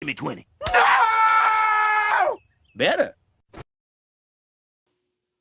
Give me 20. No! Better.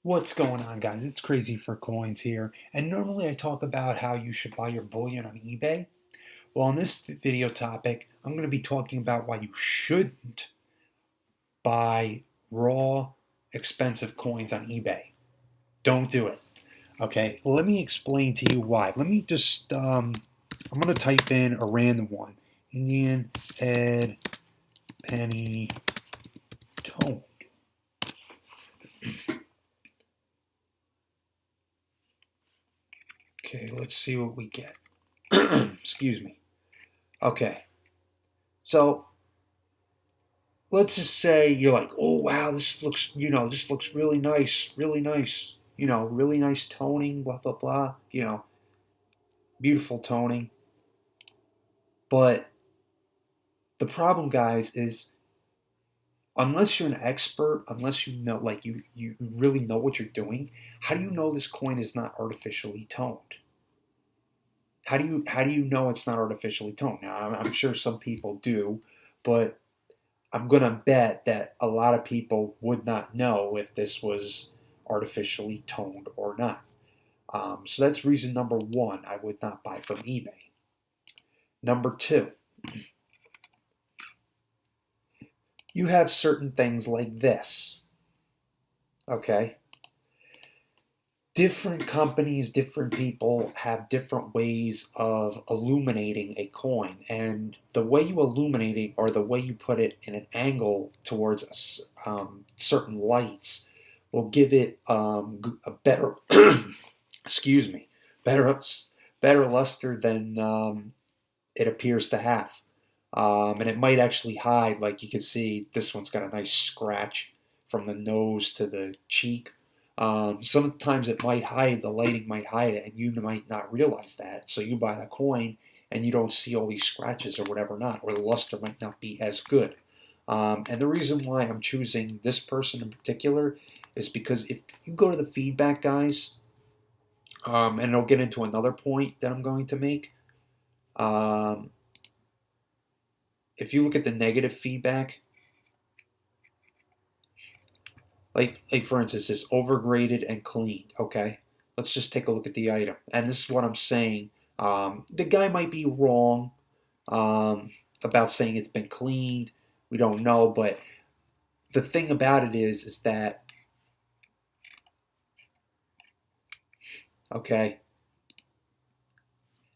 What's going on, guys? It's Crazy for Coins here, and normally I talk about how you should buy your bullion on eBay. Well, on this video topic, I'm going to be talking about why you shouldn't buy raw, expensive coins on eBay. Don't do it. Okay, let me explain to you why. Let me just, I'm going to type in a random one. Indian Ed Penny Tone. Okay, let's see what we get. Excuse me. Okay, so let's just say you're like, oh wow, this looks, this looks really nice, really nice toning, blah blah blah, beautiful toning. But the problem, guys, is unless you're an expert, unless you know, like you really know what you're doing, how do you know this coin is not artificially toned? How do you know it's not artificially toned? Now, I'm sure some people do, but I'm going to bet that a lot of people would not know if this was artificially toned or not. So that's reason number one, I would not buy from eBay. Number two, you have certain things like this, okay? Different companies, different people have different ways of illuminating a coin, and the way you illuminate it, or the way you put it in an angle towards certain lights, will give it a better, excuse me, better luster than it appears to have, and it might actually hide. Like you can see, this one's got a nice scratch from the nose to the cheek. Sometimes it might hide, the lighting might hide it, and you might not realize that. So you buy the coin and you don't see all these scratches or whatever not, or the luster might not be as good. And the reason why I'm choosing this person in particular is because if you go to the feedback, guys, and I'll get into another point that I'm going to make. If you look at the negative feedback, like for instance, it's overgraded and cleaned. Okay, let's just take a look at the item, and this is what I'm saying. The guy might be wrong about saying it's been cleaned. We don't know, but the thing about it is that, okay,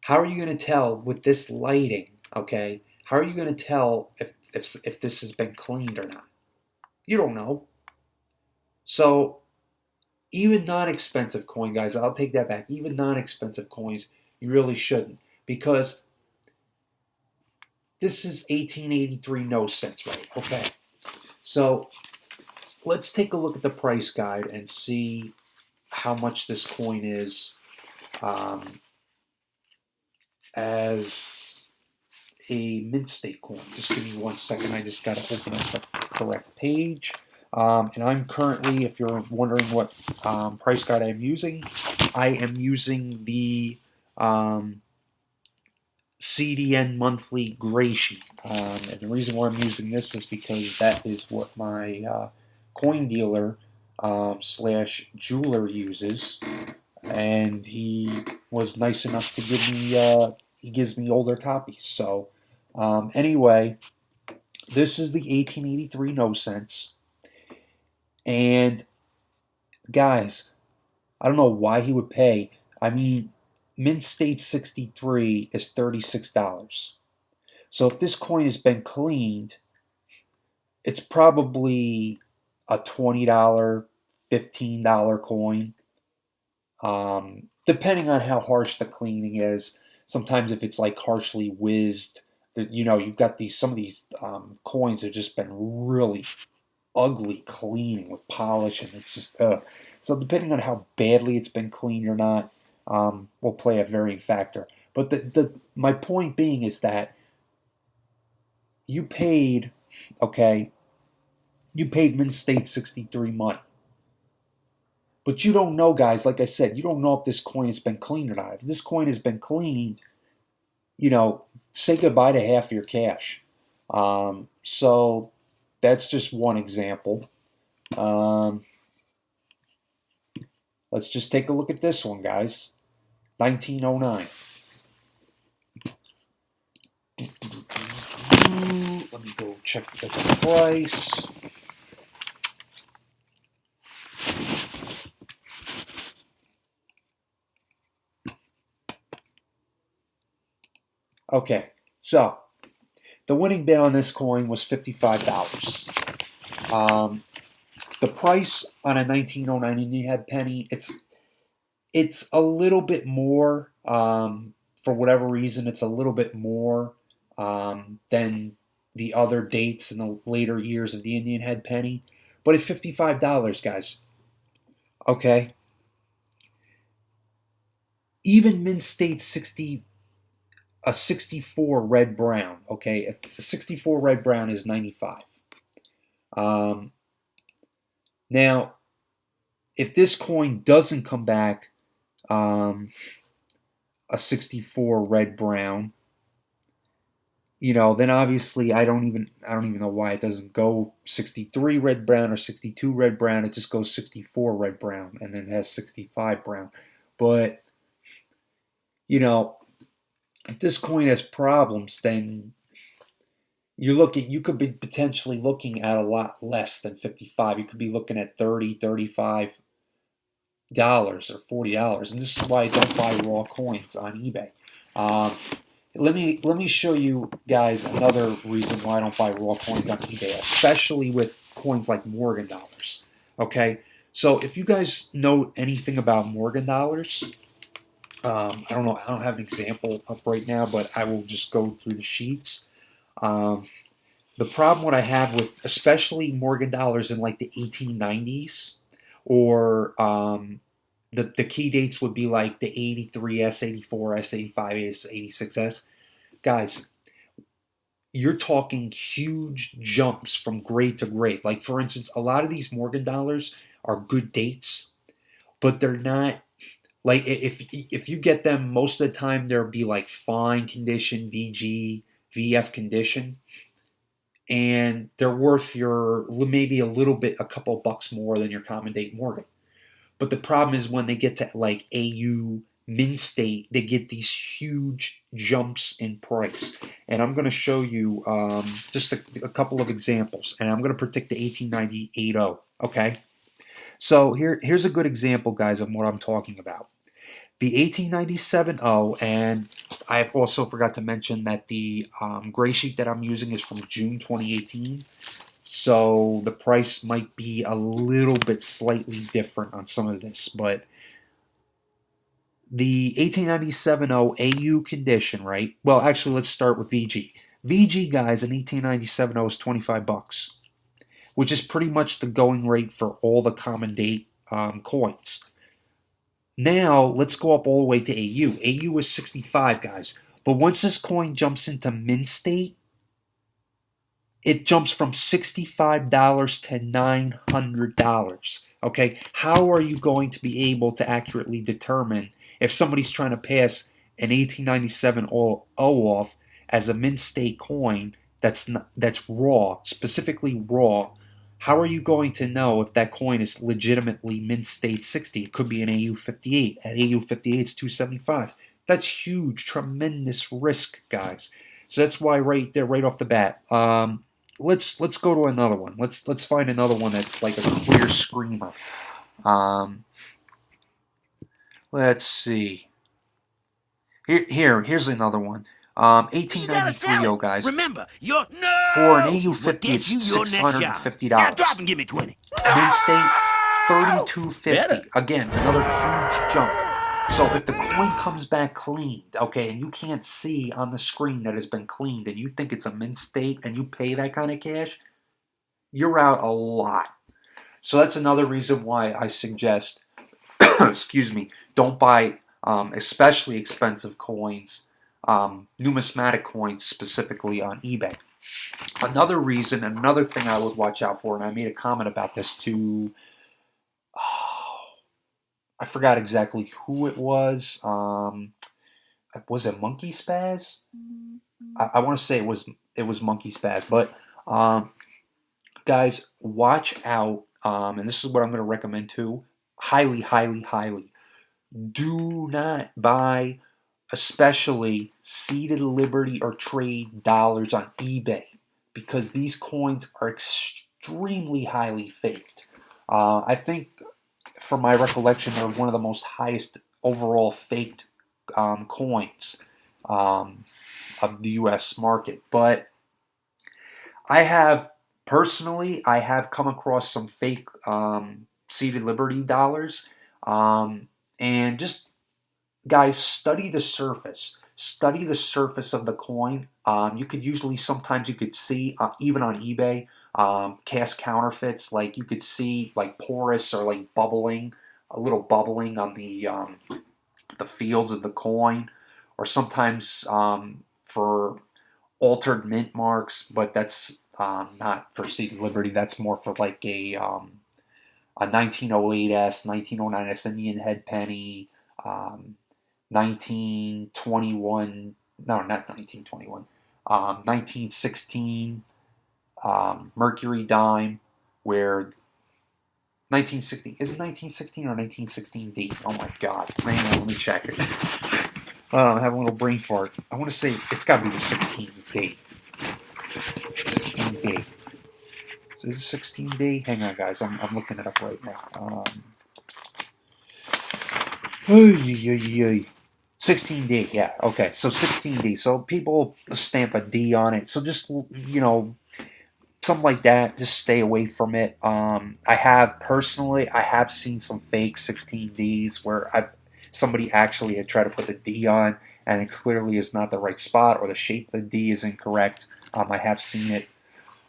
how are you going to tell with this lighting? Okay, how are you going to tell if this has been cleaned or not? You don't know. So even non-expensive coin, guys, I'll take that back. Even non-expensive coins, you really shouldn't, because this is 1883 no cents, right? Okay. So let's take a look at the price guide and see how much this coin is as a mint state coin. Just give me 1 second. I just got to open up the correct page. And I'm currently, if you're wondering what price guide I'm using, I am using the CDN monthly gray sheet. And the reason why I'm using this is because that is what my coin dealer slash jeweler uses. And he was nice enough to give me, he gives me older copies. So anyway, this is the 1883 no cents. And guys, I don't know why he would pay. I mean, Mint State 63 is $36. So if this coin has been cleaned, it's probably a $20, $15 coin. Depending on how harsh the cleaning is. Sometimes if it's like harshly whizzed, you've got some of these coins have just been really ugly cleaning with polish, and it's just so depending on how badly it's been cleaned or not will play a varying factor. But my point being is that you paid, okay, you paid Mint State 63 money, but you don't know, guys, like I said, you don't know if this coin has been cleaned or not. If this coin has been cleaned, say goodbye to half your cash. So that's just one example. Um, let's just take a look at this one, guys. 1909. Let me go check the price. Okay, so the winning bid on this coin was $55. The price on a 1909 Indian head penny, it's a little bit more. For whatever reason, it's a little bit more than the other dates in the later years of the Indian head penny. But at $55, guys, okay, even Mint State 60, a 64 red brown, okay, if a 64 red brown is 95. Um, Now, if this coin doesn't come back um, a 64 red brown, then obviously I don't even know why it doesn't go 63 red brown or 62 red brown. It just goes 64 red brown and then it has 65 brown. But if this coin has problems, then you could be potentially looking at a lot less than 55. You could be looking at 30, 35 dollars or $40, and this is why I don't buy raw coins on eBay. Let me show you guys another reason why I don't buy raw coins on eBay, especially with coins like Morgan dollars. Okay, so if you guys know anything about Morgan dollars, I don't know. I don't have an example up right now, but I will just go through the sheets. Um, the problem what I have with especially Morgan dollars in like the 1890s or the key dates would be like the 83S, 84S, 85S, 86S. Guys, you're talking huge jumps from grade to grade. Like, for instance, a lot of these Morgan dollars are good dates, but they're not. Like, if you get them, most of the time there'll be like fine condition, VG, VF condition, and they're worth your maybe a couple bucks more than your common date Morgan. But the problem is when they get to like AU Mint State, they get these huge jumps in price. And I'm going to show you just a couple of examples. And I'm going to predict the 1898 Okay? So here's a good example, guys, of what I'm talking about. The 1897 and I've also forgot to mention that the gray sheet that I'm using is from June 2018. So the price might be a little bit slightly different on some of this, but the 1897 AU condition, right? Well, actually, let's start with VG. VG, guys, in 1897 is 25 bucks, which is pretty much the going rate for all the common date coins. Now, let's go up all the way to AU. AU is 65, guys. But once this coin jumps into Mint State, it jumps from $65 to $900. Okay, how are you going to be able to accurately determine if somebody's trying to pass an 1897 O off as a Mint State coin that's raw, specifically raw? How are you going to know if that coin is legitimately Mint State 60? It could be an AU 58. At AU 58, it's 275. That's huge, tremendous risk, guys. So that's why right there, right off the bat. Let's go to another one. Let's find another one that's like a clear screamer. Let's see. Here's another one. 1893, guys. Remember, your For an AU50, it's $650. Now drop and give me 20. Mint State, Better. $32.50. Again, another huge jump. So if the coin comes back cleaned, okay, and you can't see on the screen that it's been cleaned, and you think it's a Mint State, and you pay that kind of cash, you're out a lot. So that's another reason why I suggest, excuse me, don't buy especially expensive coins, numismatic coins specifically on eBay. Another reason, another thing I would watch out for, and I made a comment about this to, I forgot exactly who it was. Was it Monkey Spaz? I want to say it it was monkey spaz. But guys, watch out. And this is what I'm going to recommend too. Highly, highly, highly. Do not buy, especially seeded Liberty or trade dollars on eBay, because these coins are extremely highly faked. I think, from my recollection, they're one of the most highest overall faked coins of the U.S. market. But I have come across some fake seeded Liberty dollars, and just, guys, study the surface. Study the surface of the coin. Sometimes you could see, even on eBay, cast counterfeits. Like, you could see like porous or like bubbling, a little bubbling on the fields of the coin, or sometimes for altered mint marks. But that's not for seeded Liberty. That's more for like a 1908s, 1909s Indian head penny. 1921, no, not 1921, 1916 Mercury dime, where 1916, is it 1916 or 1916D? Oh my god, hang on, let me check it. I'm having a little brain fart. I want to say it's got to be the 16D. 16D. Is it 16D? Hang on, guys, I'm looking it up right now. 16D, yeah, okay, so 16D. So people stamp a D on it. So just, something like that, just stay away from it. I have seen some fake 16Ds where somebody actually had tried to put the D on, and it clearly is not the right spot, or the shape of the D is incorrect. I have seen it.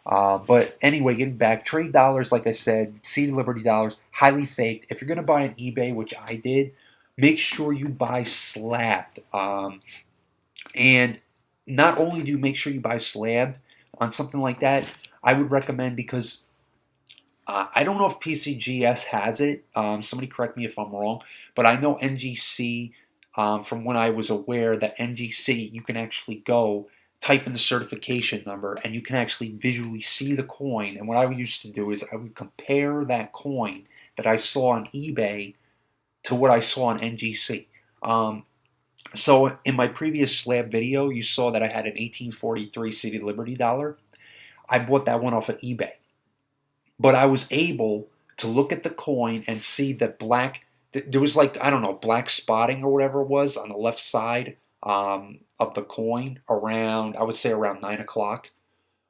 But anyway, getting back, trade dollars, like I said, seeded Liberty dollars, highly faked. If you're going to buy on eBay, which I did, make sure you buy slabbed. And not only do you make sure you buy slabbed on something like that, I would recommend, because I don't know if PCGS has it. Somebody correct me if I'm wrong. But I know NGC, from when I was aware that NGC, you can actually go type in the certification number, and you can actually visually see the coin. And what I used to do is I would compare that coin that I saw on eBay to what I saw on NGC. So in my previous slab video, you saw that I had an 1843 seeded Liberty dollar. I bought that one off of eBay. But I was able to look at the coin and see that there was like, I don't know, black spotting or whatever it was on the left side of the coin around, I would say around 9 o'clock.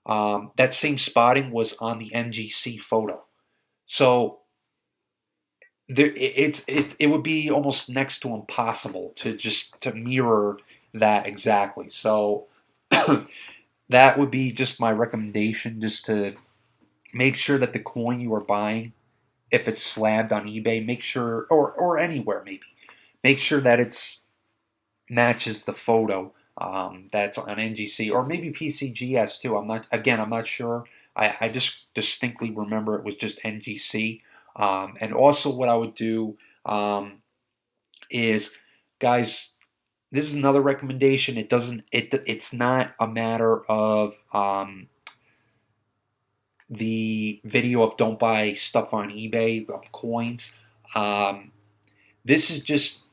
That same spotting was on the NGC photo. So it would be almost next to impossible to mirror that exactly. So that would be just my recommendation, just to make sure that the coin you are buying, if it's slabbed on eBay, make sure, or anywhere maybe, make sure that it's matches the photo that's on NGC, or maybe PCGS too. I'm not sure. I just distinctly remember it was just NGC. And also, what I would do is, guys, this is another recommendation. It's not a matter of the video of don't buy stuff on eBay of coins. This is just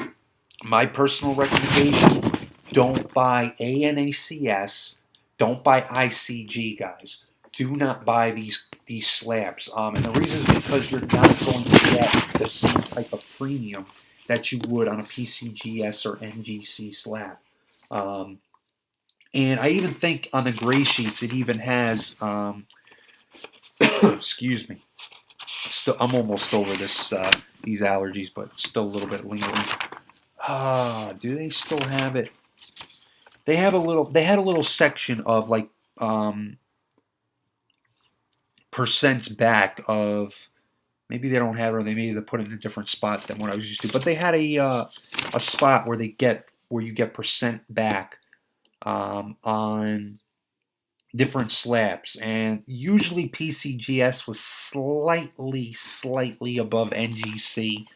my personal recommendation. Don't buy ANACS. Don't buy ICG, guys. Do not buy these slabs. And the reason is because you're not going to get the same type of premium that you would on a PCGS or NGC slab. And I even think on the gray sheets it even has, excuse me, I'm almost over these allergies, but still a little bit lingering. Do they still have it? They had a little section of like percents back of, maybe they don't have it, or maybe they put it in a different spot than what I was used to. But they had a spot where you get percent back on different slabs, and usually PCGS was slightly above NGC,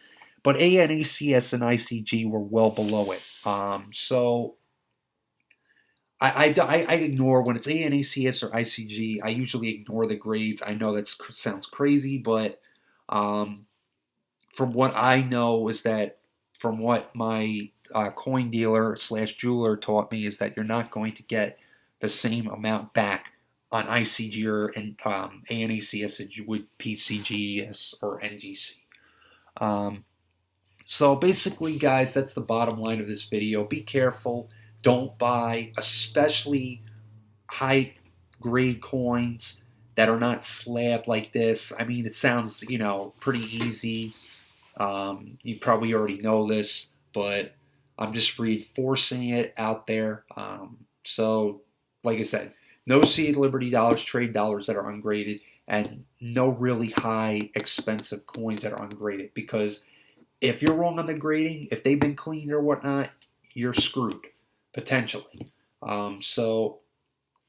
but ANACS and ICG were well below it. So I ignore when it's ANACS or ICG. I usually ignore the grades. I know that sounds crazy, but um, from what I know is that from what my coin dealer slash jeweler taught me is that you're not going to get the same amount back on ICG or ANACS as you would PCGS or NGC. Um, so basically, guys, that's the bottom line of this video. Be careful. Don't buy, especially high grade coins that are not slabbed like this. I mean, it sounds, pretty easy. You probably already know this, but I'm just reinforcing it out there. So, like I said, no seed Liberty dollars, trade dollars that are ungraded, and no really high expensive coins that are ungraded. Because if you're wrong on the grading, if they've been cleaned or whatnot, you're screwed potentially. So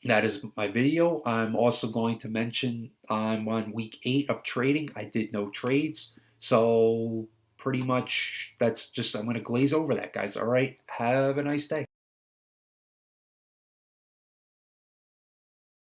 that is my video. I'm also going to mention I'm on week 8 of trading. I did no trades. So pretty much that's just, I'm going to glaze over that, guys. All right. Have a nice day.